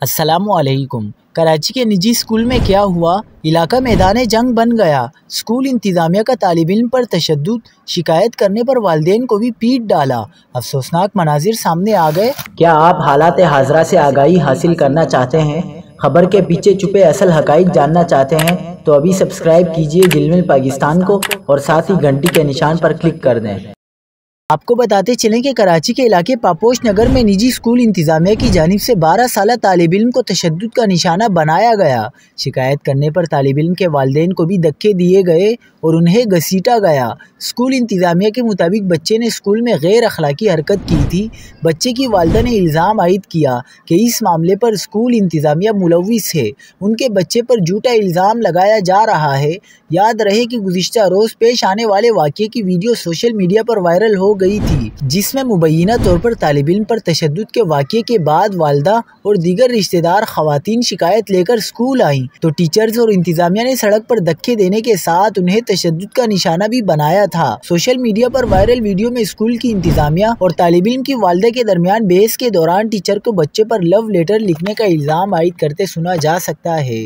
अस्सलामुअलैकुम। कराची के निजी स्कूल में क्या हुआ? इलाका मैदान जंग बन गया। स्कूल इंतज़ामिया का तालिब इल्म पर तशद्दुद, शिकायत करने पर वालिदैन को भी पीट डाला। अफसोसनाक मनाजिर सामने आ गए। क्या आप हालात हाज़रा से आगाही हासिल करना चाहते हैं? खबर के पीछे छुपे असल हक़ाइक़ जानना चाहते हैं तो अभी सब्सक्राइब कीजिए दिल में पाकिस्तान को और साथ ही घंटी के निशान पर क्लिक कर दें। आपको बताते चलें कि कराची के इलाके पापोश नगर में निजी स्कूल इंतज़ामिया की जानिब से 12 साला तालिब इल्म को तशद्दुद का निशाना बनाया गया। शिकायत करने पर तालिब इल्म के वालिदैन को भी धक्के दिए गए और उन्हें घसीटा गया। स्कूल इंतज़ामिया के मुताबिक बच्चे ने स्कूल में गैर अखलाकी हरकत की थी। बच्चे की वालिदा ने इल्ज़ाम आयद किया कि इस मामले पर स्कूल इंतज़ामिया मुलव्विस है। उनके बच्चे पर झूठा इल्ज़ाम लगाया जा रहा है। याद रहे कि गुज़िश्ता रोज़ पेश आने वाले वाक़ये की वीडियो सोशल मीडिया पर वायरल हो गई थी, जिसमें मुबैना तौर पर तालिब इल्म पर तशद्दुद के वाक़ये के बाद वालिदा और दीगर रिश्तेदार ख़वातीन शिकायत लेकर स्कूल आईं तो टीचर्स और इंतज़ामिया ने सड़क पर धक्के देने के साथ उन्हें तशद्दुद का निशाना भी बनाया था। सोशल मीडिया पर वायरल वीडियो में स्कूल की इंतज़ामिया और तालिब इल्म की वालिदा के दरमियान बहस के दौरान टीचर को बच्चे पर लव लेटर लिखने का इल्ज़ाम आयद करते सुना जा सकता है।